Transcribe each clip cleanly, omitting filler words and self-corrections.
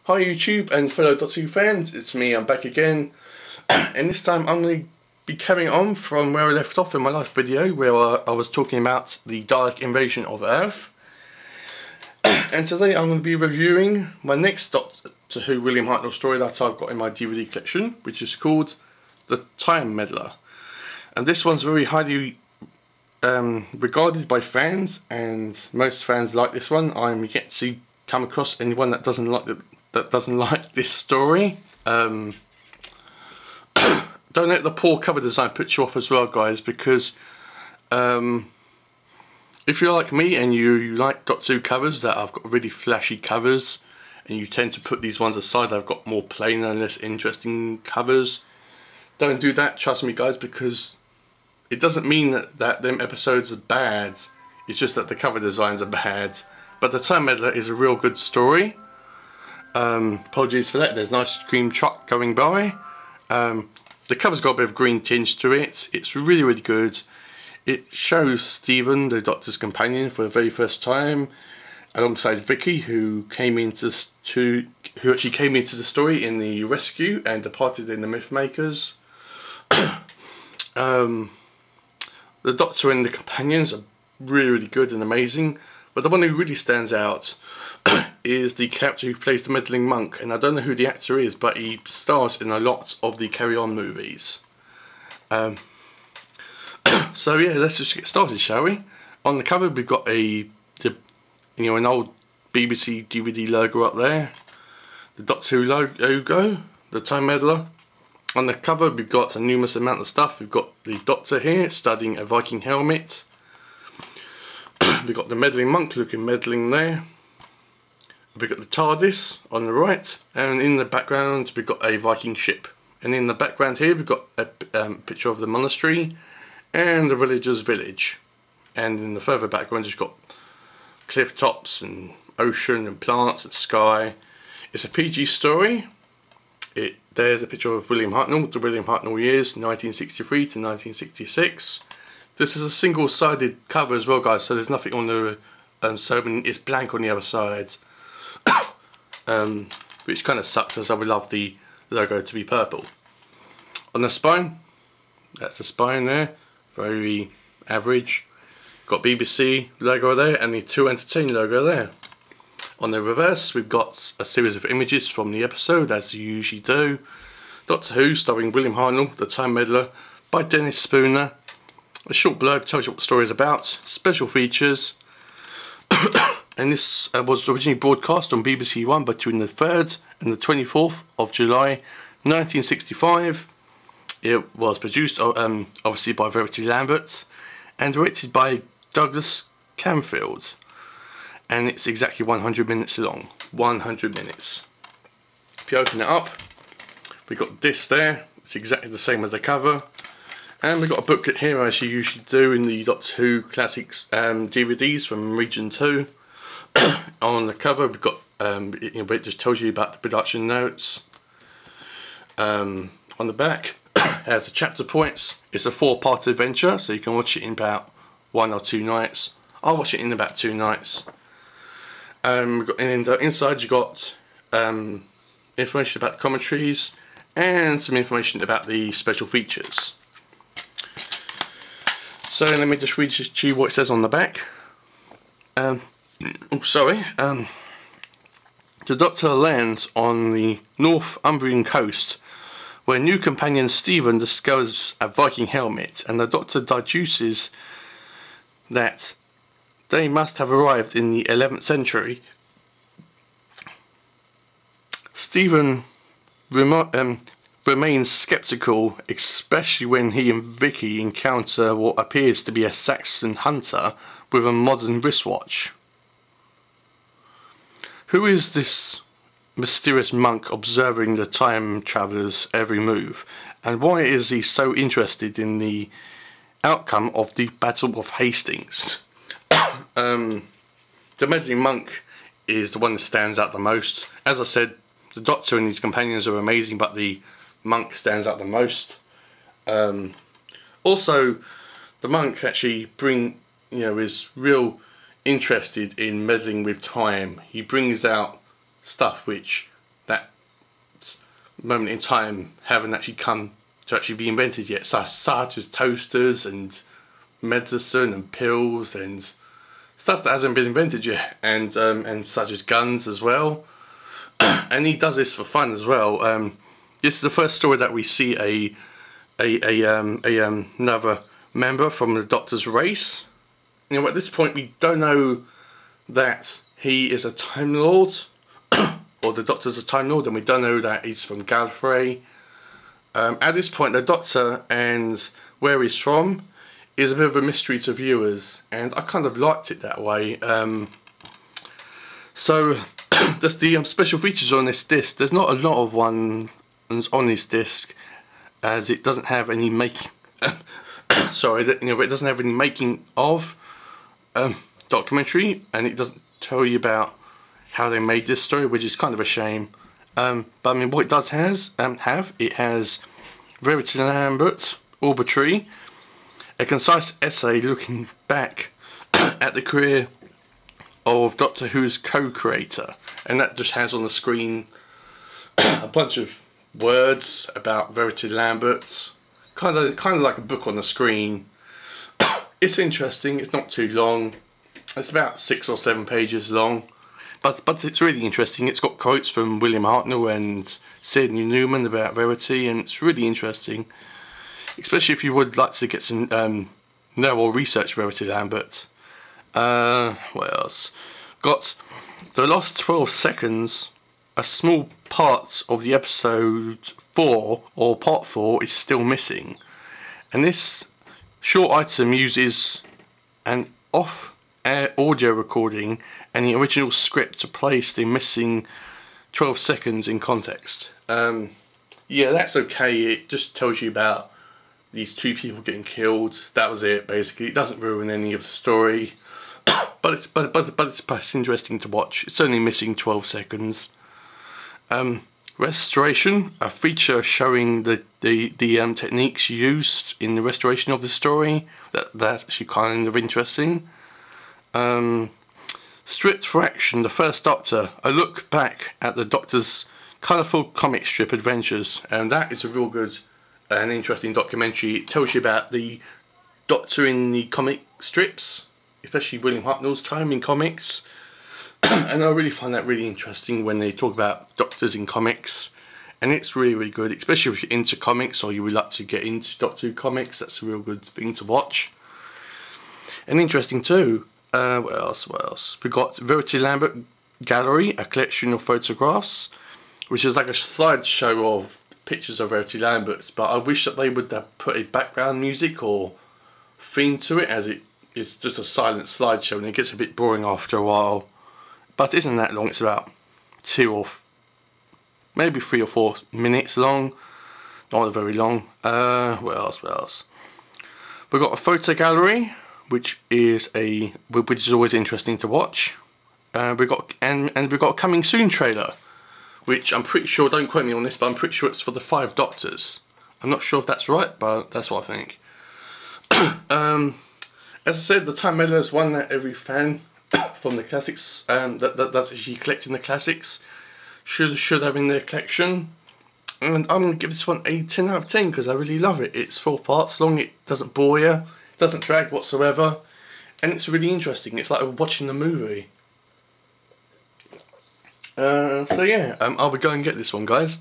Hi YouTube and fellow Doctor Who fans, it's me, I'm back again. And this time I'm going to be carrying on from where I left off in my last video, where I was talking about the Dalek invasion of Earth. And today I'm going to be reviewing my next Doctor Who William Hartnell story that I've got in my DVD collection, which is called The Time Meddler. And this one's very highly regarded by fans, and most fans like this one. I'm yet to come across anyone that doesn't like this story. Don't let the poor cover design put you off as well, guys, because if you're like me and you like Doctor Who covers that have got really flashy covers, and you tend to put these ones aside, I've got more plain and less interesting covers. Don't do that, trust me guys, because it doesn't mean that them episodes are bad. It's just that the cover designs are bad. But The Time Meddler is a real good story. Apologies for that. There's a nice green truck going by. The cover's got a bit of green tinge to it. It's really, really good. It shows Stephen, the Doctor's companion, for the very first time, alongside Vicky, who actually came into the story in the Rescue and departed in the Mythmakers. The Doctor and the companions are really, really good and amazing, but the one who really stands out is the character who plays the meddling monk, and I don't know who the actor is, but he stars in a lot of the Carry On movies. So yeah, let's just get started, shall we? On the cover we've got an old BBC DVD logo up there, the Doctor Who logo, the Time Meddler. On the cover we've got a numerous amount of stuff. We've got the Doctor here studying a Viking helmet. We've got the meddling monk looking meddling there. We've got the TARDIS on the right, and in the background we've got a Viking ship. And in the background here we've got a picture of the monastery and the villager's village. And in the further background you've got cliff tops and ocean and plants and sky. It's a PG story. There's a picture of William Hartnell, the William Hartnell years, 1963 to 1966. This is a single-sided cover as well, guys, so there's nothing on the it's blank on the other side, which kind of sucks, as I would love the logo to be purple. On the spine, that's the spine there, very average. Got BBC logo there and the 2 Entertain logo there. On the reverse we've got a series of images from the episode, as you usually do. Doctor Who starring William Hartnell, The Time Meddler, by Dennis Spooner. A short blurb tells you what the story is about, special features. And this was originally broadcast on BBC One between the 3rd and the 24th of July 1965. It was produced obviously by Verity Lambert and directed by Douglas Camfield. And it's exactly 100 minutes long. 100 minutes. If you open it up, we've got this there. It's exactly the same as the cover. And we've got a booklet here, as you usually do in the Doctor Who Classics DVDs from Region 2. On the cover we've got, it just tells you about the production notes. On the back it has the chapter points. It's a 4-part adventure, so you can watch it in about 1 or 2 nights. I'll watch it in about 2 nights. And inside you got information about the commentaries and some information about the special features. So let me just read to you what it says on the back. The Doctor lands on the Northumbrian coast, where new companion Stephen discovers a Viking helmet, and the Doctor deduces that they must have arrived in the 11th century. Stephen remains sceptical, especially when he and Vicky encounter what appears to be a Saxon hunter with a modern wristwatch. Who is this mysterious monk observing the time traveller's every move, and why is he so interested in the outcome of the Battle of Hastings? The meddling monk is the one that stands out the most. As I said, the Doctor and his companions are amazing, but the monk stands out the most. Also, the monk actually is real interested in meddling with time. He brings out stuff which moment in time haven't actually come to actually be invented yet, such as toasters and medicine and pills and stuff that hasn't been invented yet, and such as guns as well. And he does this for fun as well. This is the first story that we see another member from the Doctor's race. You know, at this point we don't know that he is a Time Lord, or the Doctor's a Time Lord, and we don't know that he's from Gallifrey. At this point, the Doctor and where he's from is a bit of a mystery to viewers, and I kind of liked it that way. So, just the special features on this disc. There's not a lot of ones on this disc, as it doesn't have any making. Sorry, it doesn't have any making of documentary, and it doesn't tell you about how they made this story, which is kind of a shame. But I mean, what it does it has Verity Lambert, Arbitrary, a concise essay looking back at the career of Doctor Who's co-creator, and that just has on the screen a bunch of words about Verity Lambert, kind of like a book on the screen. It's interesting. It's not too long. It's about 6 or 7 pages long, but it's really interesting. It's got quotes from William Hartnell and Sidney Newman about Verity, and it's really interesting, especially if you would like to get some know or research Verity Lambert. What else? Got the last 12 seconds. A small part of the episode 4, or part 4, is still missing, and this short item uses an off-air audio recording and the original script to place the missing 12 seconds in context. Yeah, that's okay. It just tells you about these 2 people getting killed. That was it, basically. It doesn't ruin any of the story, but it's interesting to watch. It's only missing 12 seconds. Restoration, a feature showing the techniques used in the restoration of the story. That's actually kind of interesting. Stripped for Action, the First Doctor, a look back at the Doctor's colourful comic strip adventures, and that is a real good and interesting documentary. It tells you about the Doctor in the comic strips, especially William Hartnell's time in comics. And I really find that really interesting when they talk about Doctors in comics, and it's really, really good, especially if you're into comics or you would like to get into Doctor Who comics. That's a real good thing to watch. And interesting too, what else? We've got Verity Lambert Gallery, a collection of photographs, which is like a slideshow of pictures of Verity Lambert, but I wish that they would have put a background music or theme to it, as it's just a silent slideshow and it gets a bit boring after a while. But it isn't that long. It's about 2 or maybe 3 or 4 minutes long. Not very long. What else? We've got a photo gallery, which is always interesting to watch. We've got a coming soon trailer, which I'm pretty sure, don't quote me on this, but I'm pretty sure it's for the 5 Doctors. I'm not sure if that's right, but that's what I think. As I said, the Time Meddler is one that every fan from the classics, that's actually collecting the classics, should have in their collection. And I'm going to give this one a 10 out of 10 because I really love it. It's 4 parts long, it doesn't bore you, it doesn't drag whatsoever, and it's really interesting. It's like watching a movie. So yeah, I'll be going and get this one, guys.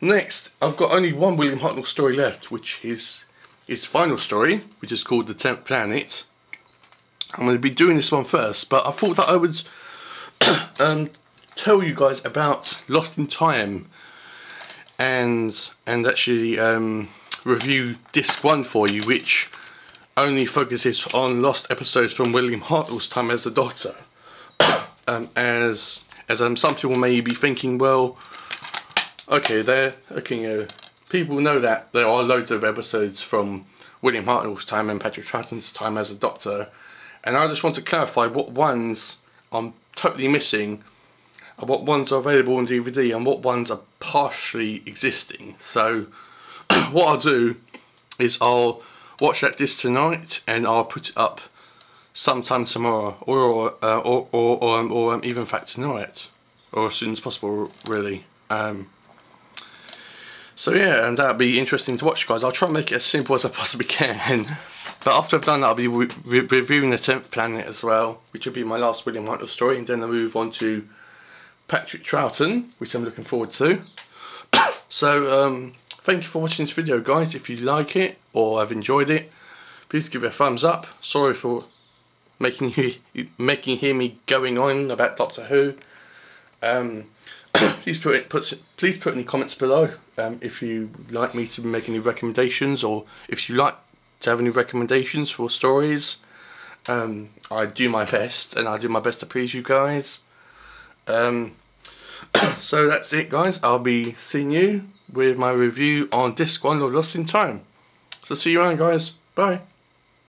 Next, I've got only one William Hartnell story left, which is his final story, which is called The 10th Planet. I'm going to be doing this one first, but I thought that I would tell you guys about Lost in Time and actually review disc 1 for you, which only focuses on lost episodes from William Hartnell's time as the Doctor. As some people may be thinking, well, people know that there are loads of episodes from William Hartnell's time and Patrick Troughton's time as a Doctor, and I just want to clarify what ones I'm totally missing, and what ones are available on DVD, and what ones are partially existing. So what I'll do is I'll watch that disc tonight, and I'll put it up sometime tomorrow, or even in fact tonight, or as soon as possible, really. So yeah, and that'll be interesting to watch, guys. I'll try and make it as simple as I possibly can. But after I've done that, I'll be reviewing the 10th Planet as well, which will be my last William Whitelaw story, and then I'll move on to Patrick Troughton, which I'm looking forward to. So thank you for watching this video, guys. If you like it or have enjoyed it, please give it a thumbs up. Sorry for making hear me going on about Doctor Who. Please put any comments below if you like me to make any recommendations, or if you like to have any recommendations for stories. I do my best, and I do my best to please you guys. So that's it, guys. I'll be seeing you with my review on Disc 1 of Lost in Time. So see you around, guys. Bye.